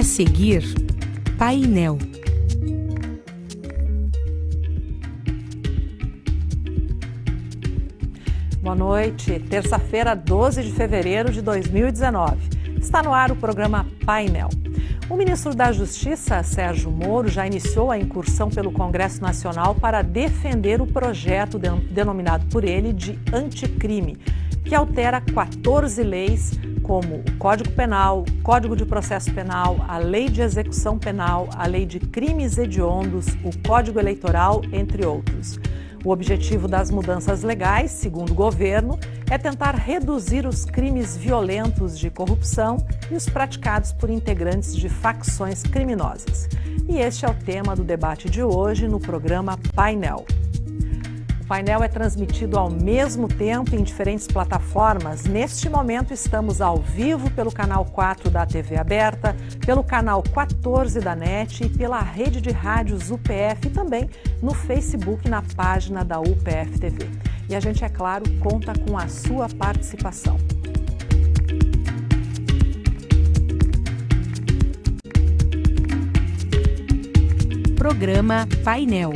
A seguir, Painel. Boa noite, terça-feira, 12 de fevereiro de 2019. Está no ar o programa Painel. O ministro da Justiça, Sérgio Moro, já iniciou a incursão pelo Congresso Nacional para defender o projeto denominado por ele de anticrime, que altera 14 leis, como o Código Penal, Código de Processo Penal, a Lei de Execução Penal, a Lei de Crimes Hediondos, o Código Eleitoral, entre outros. O objetivo das mudanças legais, segundo o governo, é tentar reduzir os crimes violentos de corrupção e os praticados por integrantes de facções criminosas. E este é o tema do debate de hoje no programa Painel. O Painel é transmitido ao mesmo tempo em diferentes plataformas. Neste momento estamos ao vivo pelo canal 4 da TV Aberta, pelo canal 14 da NET e pela rede de rádios UPF e também no Facebook na página da UPF TV. E a gente, é claro, conta com a sua participação. Programa Painel.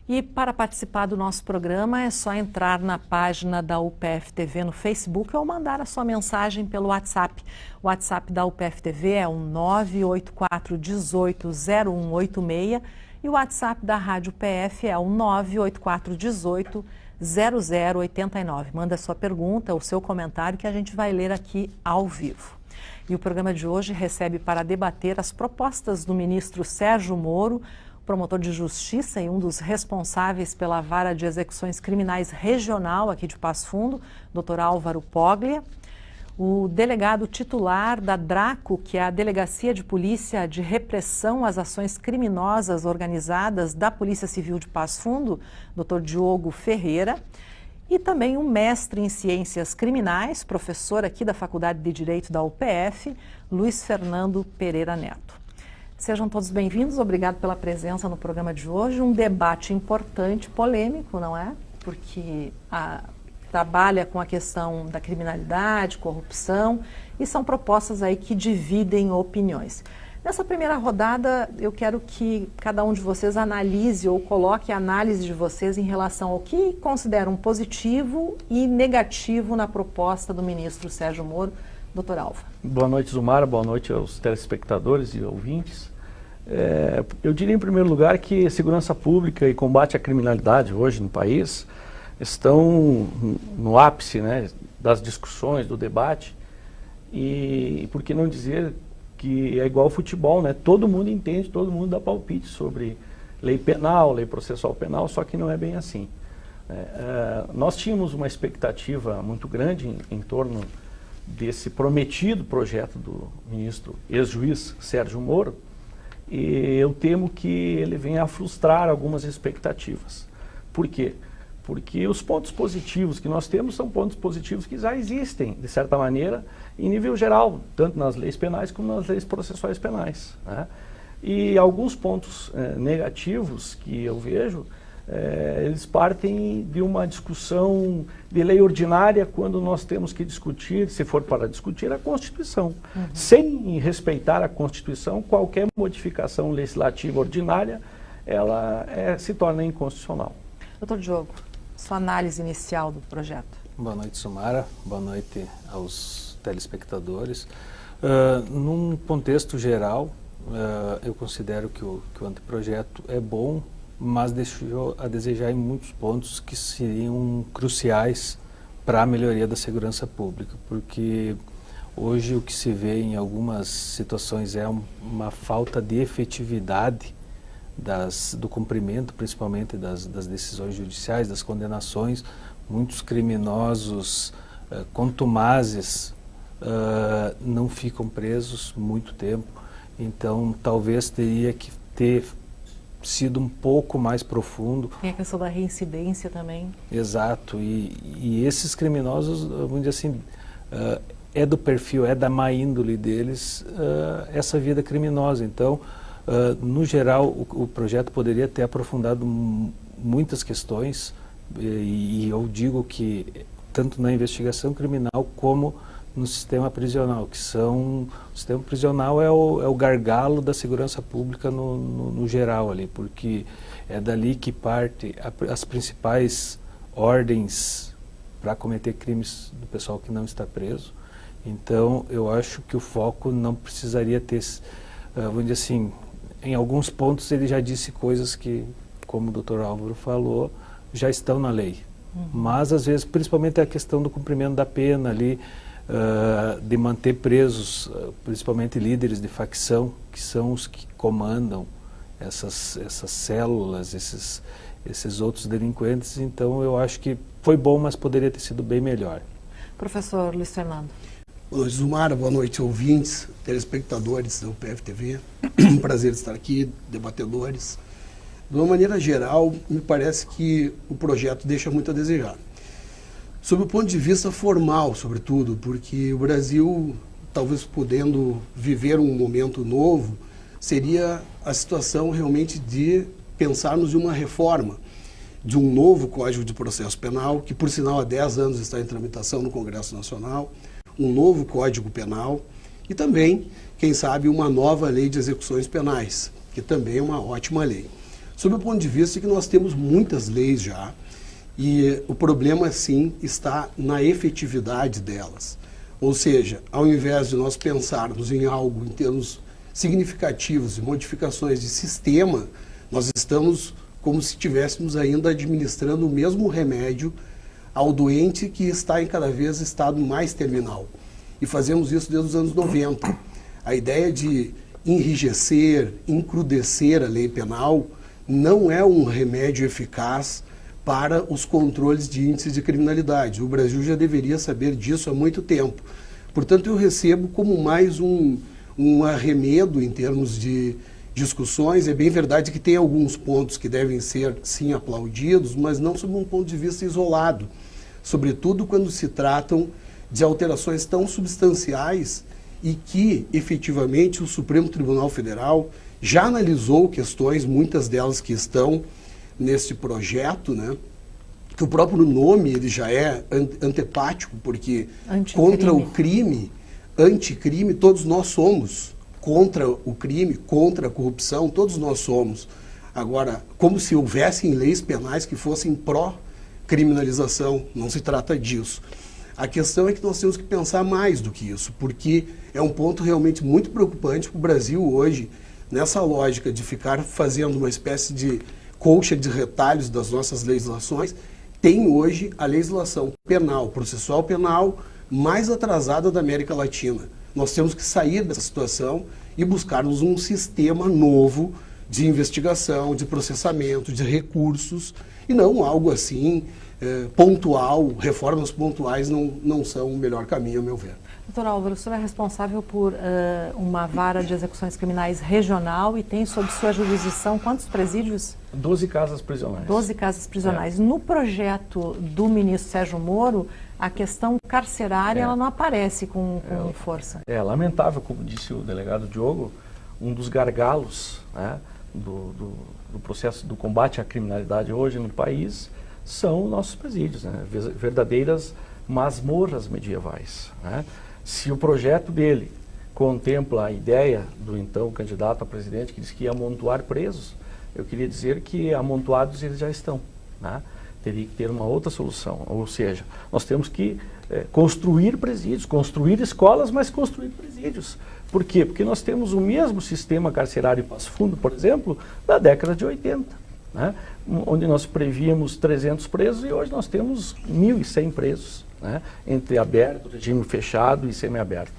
E para participar do nosso programa é só entrar na página da UPF TV no Facebook ou mandar a sua mensagem pelo WhatsApp. O WhatsApp da UPF TV é o 984 18 0186 e o WhatsApp da Rádio UPF é o 984 18 0089. Manda a sua pergunta, o seu comentário que a gente vai ler aqui ao vivo. E o programa de hoje recebe para debater as propostas do ministro Sérgio Moro, promotor de justiça e um dos responsáveis pela Vara de Execuções Criminais Regional aqui de Passo Fundo, Dr. Álvaro Poglia, o delegado titular da DRACO, que é a Delegacia de Polícia de Repressão às Ações Criminosas Organizadas da Polícia Civil de Passo Fundo, Dr. Diogo Ferreira, e também um mestre em Ciências Criminais, professor aqui da Faculdade de Direito da UPF, Luiz Fernando Pereira Neto. Sejam todos bem-vindos, obrigado pela presença no programa de hoje. Um debate importante, polêmico, não é? Porque trabalha com a questão da criminalidade, corrupção, e são propostas aí que dividem opiniões. Nessa primeira rodada, eu quero que cada um de vocês analise ou coloque a análise de vocês em relação ao que consideram positivo e negativo na proposta do ministro Sérgio Moro. Doutor Álvaro. Boa noite, Zumara. Boa noite aos telespectadores e ouvintes. Eu diria, em primeiro lugar, que segurança pública e combate à criminalidade hoje no país estão no ápice, né, das discussões, do debate. E por que não dizer que é igual ao futebol, né? Todo mundo entende, todo mundo dá palpite sobre lei penal, lei processual penal, só que não é bem assim. Nós tínhamos uma expectativa muito grande em torno desse prometido projeto do ministro ex-juiz Sérgio Moro, e eu temo que ele venha a frustrar algumas expectativas. Por quê? Porque os pontos positivos que nós temos são pontos positivos que já existem, de certa maneira, em nível geral, tanto nas leis penais como nas leis processuais penais, né? E alguns pontos negativos que eu vejo, eles partem de uma discussão de lei ordinária quando nós temos que discutir, se for para discutir, a Constituição. Uhum. Sem respeitar a Constituição, qualquer modificação legislativa ordinária, ela se torna inconstitucional. Doutor Diogo, sua análise inicial do projeto. Boa noite, Sumara. Boa noite aos telespectadores. Num contexto geral, eu considero que o anteprojeto é bom, mas deixou a desejar em muitos pontos que seriam cruciais para a melhoria da segurança pública, porque hoje o que se vê em algumas situações é uma falta de efetividade do cumprimento, principalmente das decisões judiciais, das condenações. Muitos criminosos contumazes não ficam presos muito tempo, então talvez teria que ter sido um pouco mais profundo. Tem a questão da reincidência também. Exato, e esses criminosos, vamos dizer assim, é do perfil, é da má índole deles essa vida criminosa. Então, no geral, o projeto poderia ter aprofundado muitas questões, e eu digo que tanto na investigação criminal como no sistema prisional, o sistema prisional é o gargalo da segurança pública no geral ali, porque é dali que parte as principais ordens para cometer crimes do pessoal que não está preso. Então, eu acho que o foco não precisaria ter, vamos dizer assim, em alguns pontos ele já disse coisas que, como o Dr. Álvaro falou, já estão na lei. Mas, às vezes, principalmente a questão do cumprimento da pena ali, de manter presos, principalmente líderes de facção, que são os que comandam essas células, esses outros delinquentes. Então, eu acho que foi bom, mas poderia ter sido bem melhor. Professor Luiz Fernando. Boa noite, Zumara. Boa noite, ouvintes, telespectadores da UPF-TV. Prazer estar aqui, debatedores. De uma maneira geral, me parece que o projeto deixa muito a desejar. Sob o ponto de vista formal, sobretudo, porque o Brasil, talvez podendo viver um momento novo, seria a situação realmente de pensarmos em uma reforma de um novo Código de Processo Penal, que por sinal há 10 anos está em tramitação no Congresso Nacional, um novo Código Penal e também, quem sabe, uma nova Lei de Execuções Penais, que também é uma ótima lei. Sob o ponto de vista de que nós temos muitas leis já, e o problema, sim, está na efetividade delas. Ou seja, ao invés de nós pensarmos em algo em termos significativos e modificações de sistema, nós estamos como se estivéssemos ainda administrando o mesmo remédio ao doente que está em cada vez estado mais terminal. E fazemos isso desde os anos 90. A ideia de enrijecer, encrudescer a lei penal não é um remédio eficaz para os controles de índices de criminalidade. O Brasil já deveria saber disso há muito tempo. Portanto, eu recebo como mais um arremedo em termos de discussões. É bem verdade que tem alguns pontos que devem ser, sim, aplaudidos, mas não sob um ponto de vista isolado. Sobretudo quando se tratam de alterações tão substanciais e que, efetivamente, o Supremo Tribunal Federal já analisou questões, muitas delas que estão nesse projeto, né? Que o próprio nome ele já é antepático, porque contra o crime, anticrime, todos nós somos. Contra o crime, contra a corrupção, todos nós somos. Agora, como se houvessem leis penais que fossem pró-criminalização, não se trata disso. A questão é que nós temos que pensar mais do que isso, porque é um ponto realmente muito preocupante para o Brasil hoje, nessa lógica de ficar fazendo uma espécie de colcha de retalhos das nossas legislações, tem hoje a legislação penal, processual penal, mais atrasada da América Latina. Nós temos que sair dessa situação e buscarmos um sistema novo de investigação, de processamento, de recursos, e não algo assim pontual. Reformas pontuais não são o melhor caminho, a meu ver. Doutor Álvaro, o senhor é responsável por uma vara de execuções criminais regional e tem sob sua jurisdição quantos presídios? 12 casas prisionais. 12 casas prisionais. No projeto do ministro Sérgio Moro, a questão carcerária ela não aparece com força. É lamentável, como disse o delegado Diogo, um dos gargalos, né, do processo do combate à criminalidade hoje no país são nossos presídios, né, verdadeiras masmorras medievais, né? Se o projeto dele contempla a ideia do então candidato a presidente que disse que ia amontoar presos, eu queria dizer que amontoados eles já estão, né? Teria que ter uma outra solução, ou seja, nós temos que construir presídios, construir escolas, mas construir presídios. Por quê? Porque nós temos o mesmo sistema carcerário em Passo Fundo, por exemplo, da década de 80, né? Onde nós prevíamos 300 presos e hoje nós temos 1.100 presos, né? Entre aberto, regime fechado e semiaberto.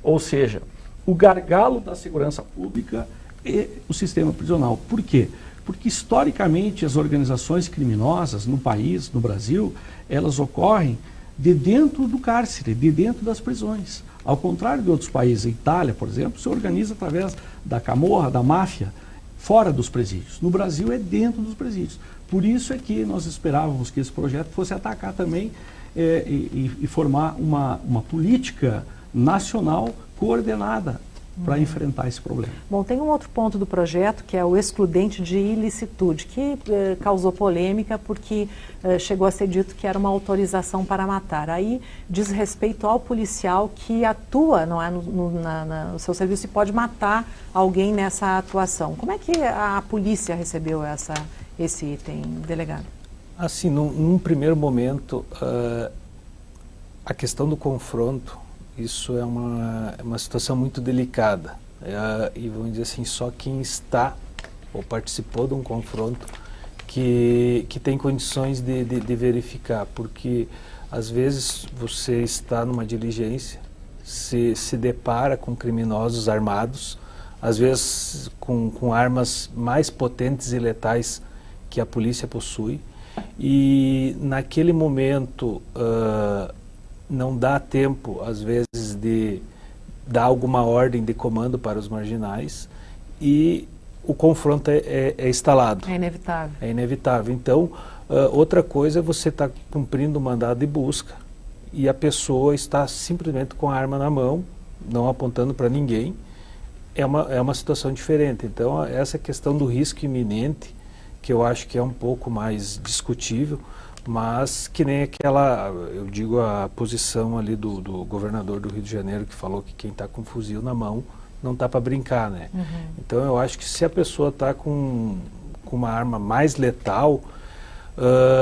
Ou seja, o gargalo da segurança pública é o sistema prisional. Por quê? Porque historicamente as organizações criminosas no país, no Brasil, elas ocorrem de dentro do cárcere, de dentro das prisões. Ao contrário de outros países, a Itália, por exemplo, se organiza através da camorra, da máfia, fora dos presídios. No Brasil é dentro dos presídios. Por isso é que nós esperávamos que esse projeto fosse atacar também e formar uma política nacional coordenada para enfrentar esse problema. Bom, tem um outro ponto do projeto que é o excludente de ilicitude, que causou polêmica porque chegou a ser dito que era uma autorização para matar. Aí diz respeito ao policial que atua, não é, no seu serviço e pode matar alguém nessa atuação. Como é que a polícia recebeu esse item, delegado? Assim, num primeiro momento, a questão do confronto, isso é uma situação muito delicada. E vamos dizer assim, só quem está ou participou de um confronto que tem condições de verificar, porque às vezes você está numa diligência, se depara com criminosos armados, às vezes com armas mais potentes e letais que a polícia possui, e naquele momento não dá tempo, às vezes, de dar alguma ordem de comando para os marginais e o confronto é instalado. É inevitável. É inevitável. Então, outra coisa é você estar cumprindo o mandado de busca e a pessoa está simplesmente com a arma na mão, não apontando para ninguém. É uma situação diferente. Então, essa questão do risco iminente, que eu acho que é um pouco mais discutível, mas que nem aquela, eu digo, a posição ali do governador do Rio de Janeiro, que falou que quem está com um fuzil na mão não está para brincar, né? Uhum. Então eu acho que se a pessoa está com uma arma mais letal,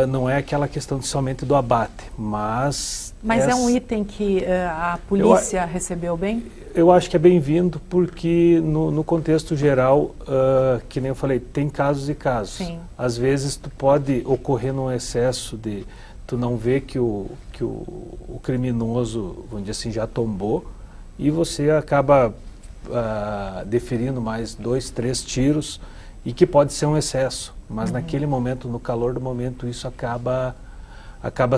não é aquela questão somente do abate, mas... Mas é um item que a polícia recebeu bem? Eu acho que é bem-vindo porque no contexto geral, que nem eu falei, tem casos e casos. Sim. Às vezes tu pode ocorrer num excesso de tu não vê que o criminoso, vamos dizer assim, já tombou e você acaba deferindo mais 2, 3 tiros e que pode ser um excesso. Mas naquele momento, no calor do momento, isso acaba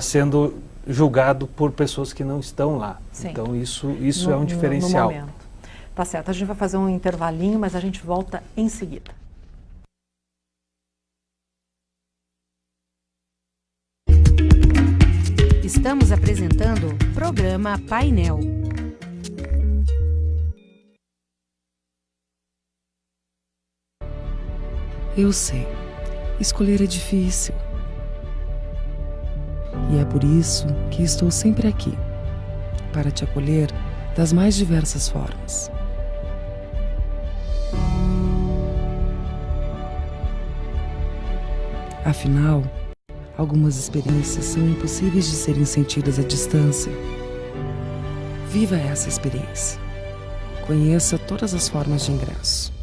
sendo julgado por pessoas que não estão lá. Sim. Então isso é um diferencial. No momento. Tá certo, a gente vai fazer um intervalinho, mas a gente volta em seguida. Estamos apresentando o programa Painel. Eu sei, escolher é difícil. E é por isso que estou sempre aqui, para te acolher das mais diversas formas. Afinal, algumas experiências são impossíveis de serem sentidas à distância. Viva essa experiência. Conheça todas as formas de ingresso.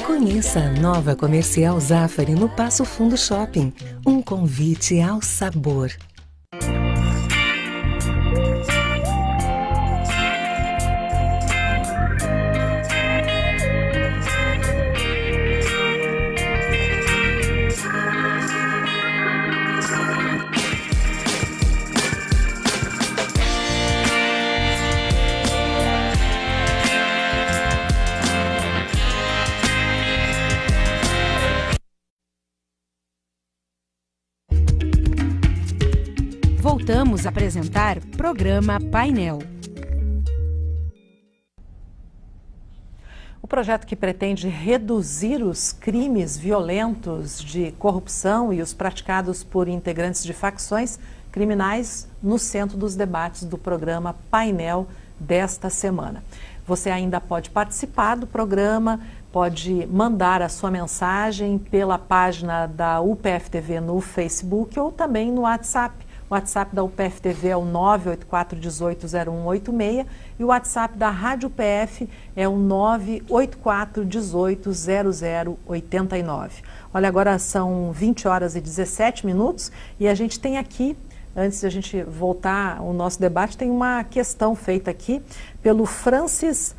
Conheça a nova Comercial Zafari no Passo Fundo Shopping. Um convite ao sabor. Voltamos a apresentar programa Painel. O projeto que pretende reduzir os crimes violentos de corrupção e os praticados por integrantes de facções criminais no centro dos debates do programa Painel desta semana. Você ainda pode participar do programa, pode mandar a sua mensagem pela página da UPF-TV no Facebook ou também no WhatsApp. O WhatsApp da UPF-TV é o 984180186 e o WhatsApp da Rádio UPF é o 984180089. Olha, agora são 20 horas e 17 minutos e a gente tem aqui, antes de a gente voltar ao nosso debate, tem uma questão feita aqui pelo Francis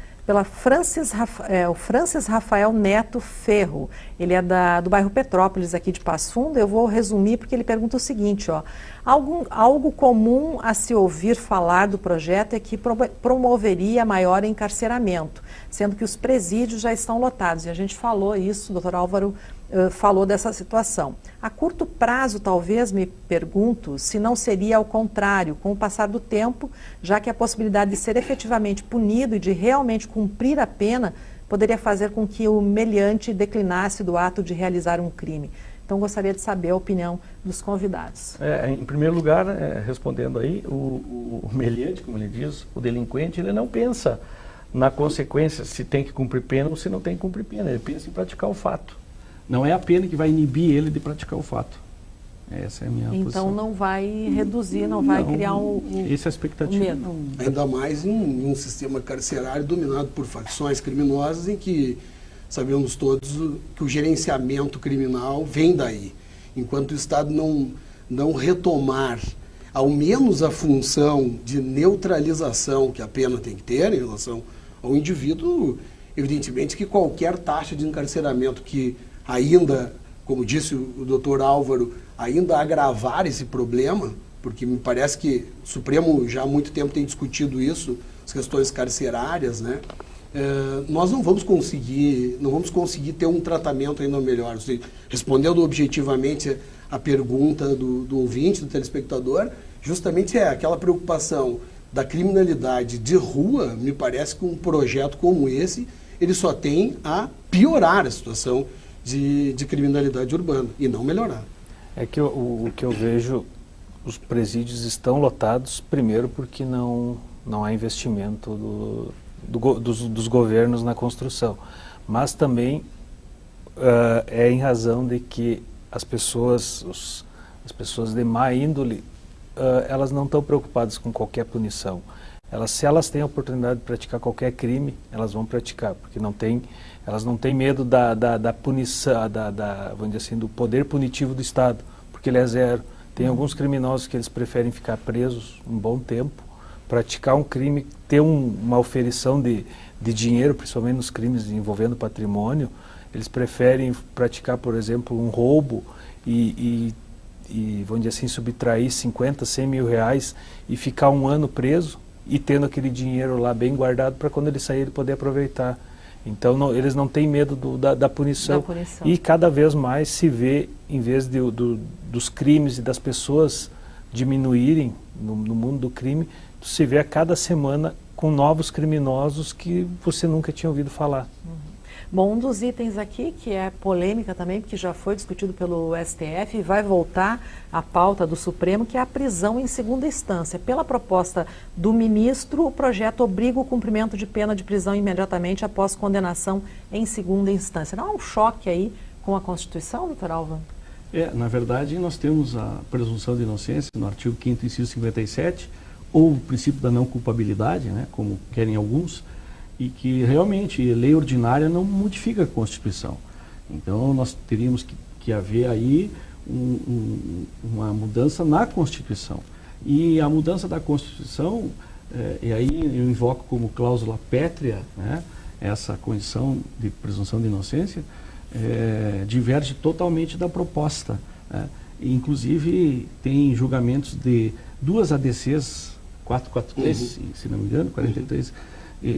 Rafael Neto Ferro. Ele é do bairro Petrópolis, aqui de Passo Fundo. Eu vou resumir porque ele pergunta o seguinte, ó. Algo comum a se ouvir falar do projeto é que promoveria maior encarceramento, sendo que os presídios já estão lotados. E a gente falou isso, o doutor Álvaro falou dessa situação. A curto prazo, talvez, me pergunto, se não seria ao contrário, com o passar do tempo, já que a possibilidade de ser efetivamente punido e de realmente cumprir a pena poderia fazer com que o meliante declinasse do ato de realizar um crime. Então, gostaria de saber a opinião dos convidados. Em primeiro lugar, respondendo aí, o meliante, como ele diz, o delinquente, ele não pensa na consequência, se tem que cumprir pena ou se não tem que cumprir pena. Ele pensa em praticar o fato. Não é a pena que vai inibir ele de praticar o fato. Essa é a minha posição. Então não vai reduzir, não vai criar essa é a expectativa. Medo. Ainda mais em um sistema carcerário dominado por facções criminosas em que sabemos todos que o gerenciamento criminal vem daí. Enquanto o Estado não retomar ao menos a função de neutralização que a pena tem que ter em relação ao indivíduo, evidentemente que qualquer taxa de encarceramento que ainda, como disse o doutor Álvaro, ainda agravar esse problema, porque me parece que o Supremo já há muito tempo tem discutido isso, as questões carcerárias, né? Nós não vamos conseguir ter um tratamento ainda melhor. Respondendo objetivamente a pergunta do ouvinte, do telespectador, justamente é aquela preocupação da criminalidade de rua. Me parece que um projeto como esse, ele só tem a piorar a situação de criminalidade urbana e não melhorar. É que o que eu vejo, os presídios estão lotados, primeiro porque não há investimento dos governos na construção, mas também é em razão de que as pessoas de má índole, elas não estão preocupadas com qualquer punição. Se elas têm a oportunidade de praticar qualquer crime, elas vão praticar, porque elas não têm medo da punição, vamos dizer assim, do poder punitivo do Estado, porque ele é zero. Tem alguns criminosos que eles preferem ficar presos um bom tempo, praticar um crime, ter uma oferição de dinheiro, principalmente nos crimes envolvendo patrimônio. Eles preferem praticar, por exemplo, um roubo e vamos dizer assim, subtrair 50, 100 mil reais e ficar um ano preso e tendo aquele dinheiro lá bem guardado para quando ele sair ele poder aproveitar. Então eles não têm medo da punição. E cada vez mais se vê, em vez dos crimes e das pessoas diminuírem no mundo do crime, se vê a cada semana com novos criminosos que você nunca tinha ouvido falar. Bom, um dos itens aqui, que é polêmica também, porque já foi discutido pelo STF e vai voltar à pauta do Supremo, que é a prisão em segunda instância. Pela proposta do ministro, o projeto obriga o cumprimento de pena de prisão imediatamente após condenação em segunda instância. Não há um choque aí com a Constituição, doutor Álvaro? Na verdade, nós temos a presunção de inocência no artigo 5º, inciso 57, ou o princípio da não culpabilidade, né, como querem alguns, e que realmente lei ordinária não modifica a Constituição. Então nós teríamos que haver aí uma mudança na Constituição. E a mudança da Constituição, e aí eu invoco como cláusula pétrea, né, essa condição de presunção de inocência, diverge totalmente da proposta. Né? E, inclusive tem julgamentos de duas ADCs, 443, se não me engano, 43, e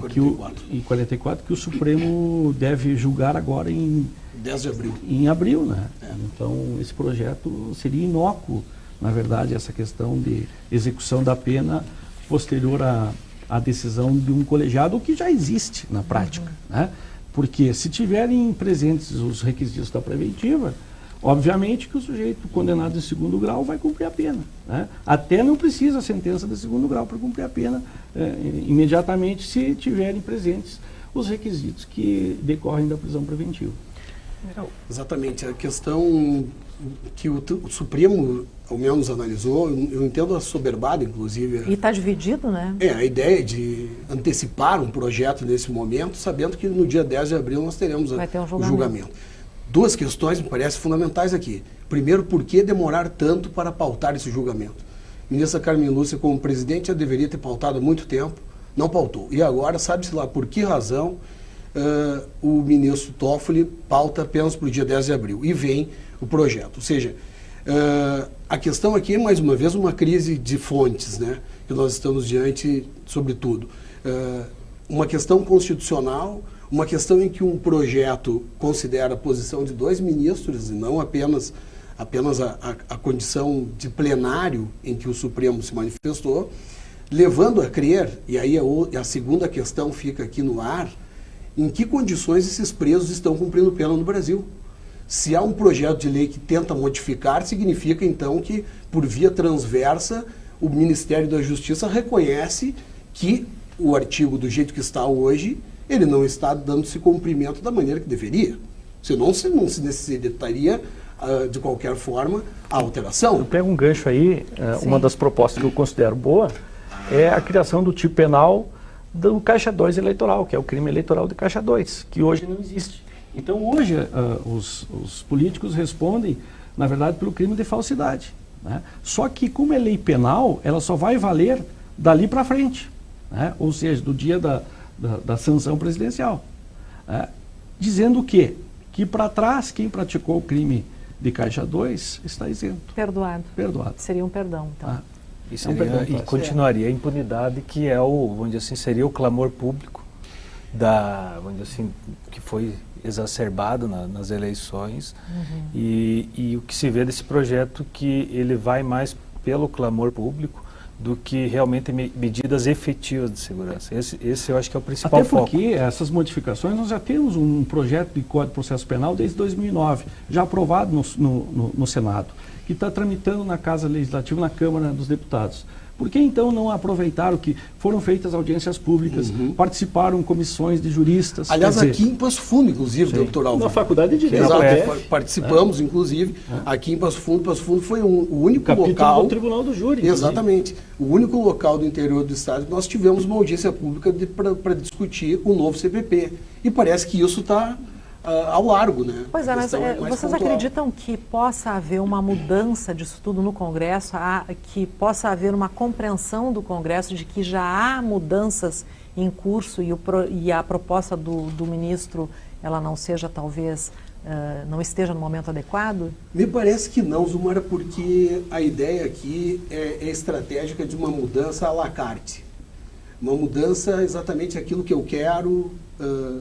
44, que o Supremo deve julgar agora em 10 de abril. Em abril, né? Então, esse projeto seria inócuo, na verdade, essa questão de execução da pena posterior à decisão de um colegiado, o que já existe na prática, né? Porque se tiverem presentes os requisitos da preventiva, Obviamente que o sujeito condenado de segundo grau vai cumprir a pena, né? Até não precisa a sentença de segundo grau para cumprir a pena imediatamente, se tiverem presentes os requisitos que decorrem da prisão preventiva. Exatamente. A questão que o Supremo, ao menos, analisou, eu entendo assoberbado, inclusive. E está dividido, né? A ideia de antecipar um projeto nesse momento, sabendo que no dia 10 de abril nós teremos o julgamento. Duas questões me parecem fundamentais aqui. Primeiro, por que demorar tanto para pautar esse julgamento? A ministra Carmen Lúcia, como presidente, já deveria ter pautado há muito tempo, não pautou. E agora, sabe-se lá por que razão, o ministro Toffoli pauta apenas para o dia 10 de abril e vem o projeto. Ou seja, a questão aqui é, mais uma vez, uma crise de fontes, né, que nós estamos diante, sobretudo. Uma questão constitucional, uma questão em que um projeto considera a posição de 2 ministros e não apenas a condição de plenário em que o Supremo se manifestou, levando a crer, e aí a segunda questão fica aqui no ar, em que condições esses presos estão cumprindo pena no Brasil. Se há um projeto de lei que tenta modificar, significa então que, por via transversa, o Ministério da Justiça reconhece que o artigo, do jeito que está hoje, ele não está dando-se cumprimento da maneira que deveria. Senão não se necessitaria, de qualquer forma, a alteração. Eu pego um gancho aí, uma das propostas que eu considero boa é a criação do tipo penal do Caixa 2 eleitoral, que é o crime eleitoral de Caixa 2, que hoje não existe. Então, hoje, os políticos respondem, na verdade, pelo crime de falsidade, né? Só que, como é lei penal, ela só vai valer dali para frente, né? Ou seja, do dia da sanção presidencial. Dizendo o quê? Que para trás, quem praticou o crime de Caixa 2 está isento. Perdoado. Seria um perdão, então. E continuaria a impunidade, que é vamos dizer assim, seria o clamor público vamos dizer assim, que foi exacerbado nas eleições. E o que se vê desse projeto, que ele vai mais pelo clamor público do que realmente medidas efetivas de segurança. Esse eu acho que é o principal foco. Até porque essas modificações, nós já temos um projeto de Código de Processo Penal desde 2009, já aprovado no Senado, que está tramitando na Casa Legislativa, na Câmara dos Deputados. Por que então não aproveitaram que foram feitas audiências públicas, participaram comissões de juristas? Aliás, aqui em Passo Fundo, inclusive, doutor Alvaro. Na Faculdade de Direito. Participamos, inclusive, aqui em Passo Fundo. Passo Fundo foi o único local... do Tribunal do Júri. Exatamente. O único local do interior do Estado que nós tivemos uma audiência pública para discutir o novo CPP. E parece que isso está ao largo, né? Pois é, mas vocês acreditam que possa haver uma mudança disso tudo no Congresso, que possa haver uma compreensão do Congresso de que já há mudanças em curso e a proposta do ministro, ela não seja talvez, não esteja no momento adequado? Me parece que não, Zumara, porque a ideia aqui é estratégica de uma mudança à la carte. Uma mudança exatamente aquilo que eu quero,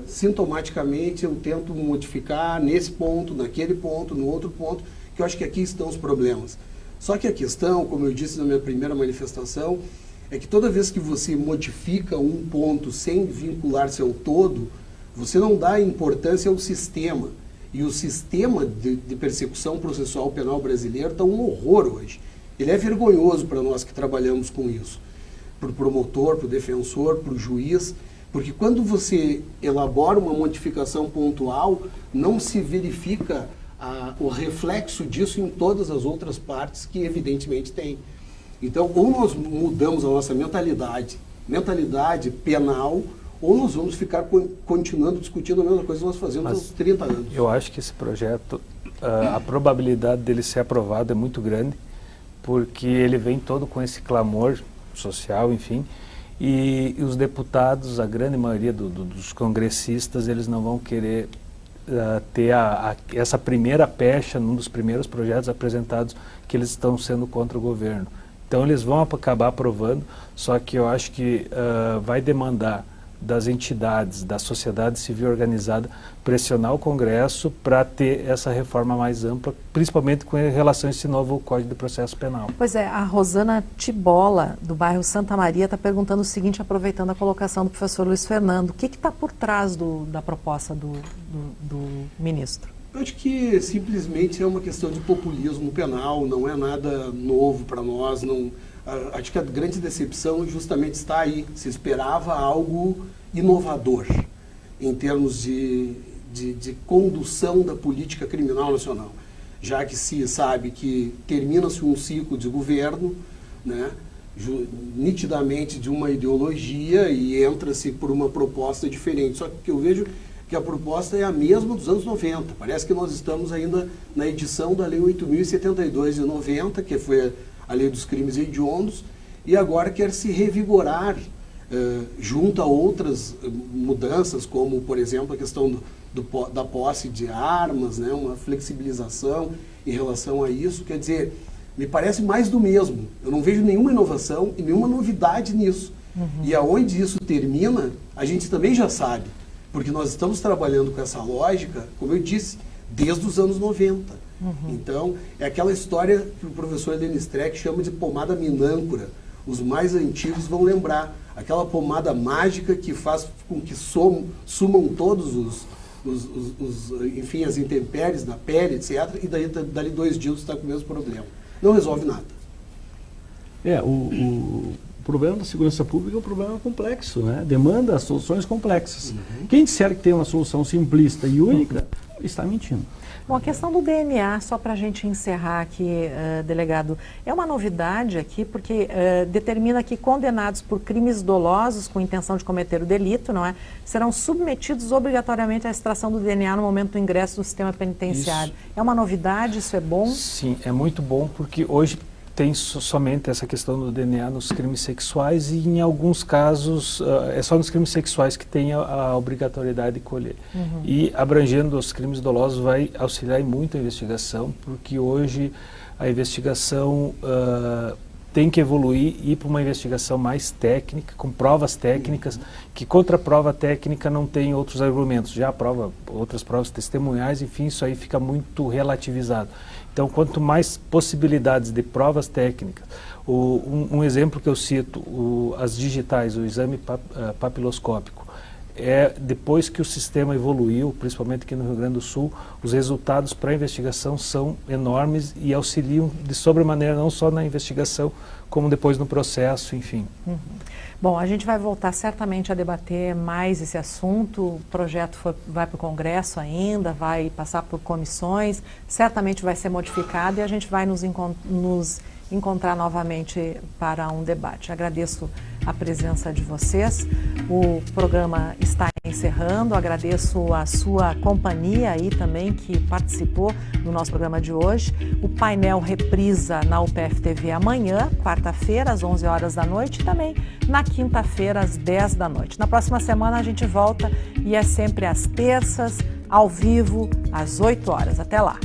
sintomaticamente eu tento modificar nesse ponto, naquele ponto, no outro ponto, que eu acho que aqui estão os problemas. Só que a questão, como eu disse na minha primeira manifestação, é que toda vez que você modifica um ponto sem vincular-se ao todo, você não dá importância ao sistema. E o sistema de persecução processual penal brasileiro está um horror hoje. Ele é vergonhoso para nós que trabalhamos com isso. Para o promotor, para o defensor, para o juiz, porque quando você elabora uma modificação pontual, não se verifica o reflexo disso em todas as outras partes que evidentemente tem. Então, ou nós mudamos a nossa mentalidade penal, ou nós vamos ficar continuando discutindo a mesma coisa que nós fazemos há 30 anos. Eu acho que esse projeto, a probabilidade dele ser aprovado é muito grande, porque ele vem todo com esse clamor social, enfim, e os deputados, a grande maioria dos congressistas, eles não vão querer ter essa primeira pecha num dos primeiros projetos apresentados, que eles estão sendo contra o governo. Então eles vão acabar aprovando, só que eu acho que vai demandar das entidades, da sociedade civil organizada, pressionar o Congresso para ter essa reforma mais ampla, principalmente com relação a esse novo Código de Processo Penal. Pois é, a Rosana Tibola, do bairro Santa Maria, está perguntando o seguinte, aproveitando a colocação do professor Luiz Fernando, o que está por trás da proposta do ministro? Eu acho que simplesmente é uma questão de populismo penal, não é nada novo para nós. Acho que a grande decepção justamente está aí. Se esperava algo inovador em termos de condução da política criminal nacional, já que se sabe que termina-se um ciclo de governo, né, nitidamente de uma ideologia, e entra-se por uma proposta diferente. Só que eu vejo que a proposta é a mesma dos anos 90. Parece que nós estamos ainda na edição da Lei 8.072 de 90, que foi a Lei dos Crimes Hediondos, e agora quer se revigorar junto a outras mudanças, como, por exemplo, a questão da posse de armas, né, uma flexibilização em relação a isso. Quer dizer, me parece mais do mesmo. Eu não vejo nenhuma inovação e nenhuma novidade nisso. E aonde isso termina, a gente também já sabe, porque nós estamos trabalhando com essa lógica, como eu disse, desde os anos 90. Então, é aquela história que o professor Denis Streck chama de pomada minâncora. Os mais antigos vão lembrar. Aquela pomada mágica que faz com que sumam todos enfim, as intempéries da pele, etc. E dali 2 dias você está com o mesmo problema. Não resolve nada. O problema da segurança pública é um problema complexo, né? Demanda soluções complexas. Quem disser que tem uma solução simplista e única, está mentindo. Bom, a questão do DNA, só para a gente encerrar aqui, delegado, é uma novidade aqui, porque determina que condenados por crimes dolosos com intenção de cometer o delito, não é, serão submetidos obrigatoriamente à extração do DNA no momento do ingresso no sistema penitenciário. Isso. É uma novidade, isso é bom? Sim, é muito bom, porque hoje tem somente essa questão do DNA nos crimes sexuais, e em alguns casos é só nos crimes sexuais que tem a obrigatoriedade de colher. E abrangendo os crimes dolosos vai auxiliar muito a investigação, porque hoje a investigação tem que evoluir e ir para uma investigação mais técnica, com provas técnicas, que contra a prova técnica não tem outros argumentos, já a prova, outras provas testemunhais, enfim, isso aí fica muito relativizado. Então, quanto mais possibilidades de provas técnicas, um exemplo que eu cito, as digitais, o exame papiloscópico, depois que o sistema evoluiu, principalmente aqui no Rio Grande do Sul, os resultados para a investigação são enormes e auxiliam de sobremaneira não só na investigação, como depois no processo, enfim. Bom, a gente vai voltar certamente a debater mais esse assunto. O projeto vai para o Congresso ainda, vai passar por comissões, certamente vai ser modificado e a gente vai nos encontrar novamente para um debate. Agradeço a presença de vocês. O programa está encerrando. Agradeço a sua companhia aí também, que participou do nosso programa de hoje. O painel reprisa na UPF TV amanhã, quarta-feira, às 11 horas da noite, e também na quinta-feira, às 10 da noite. Na próxima semana a gente volta e é sempre às terças, ao vivo, às 8 horas. Até lá!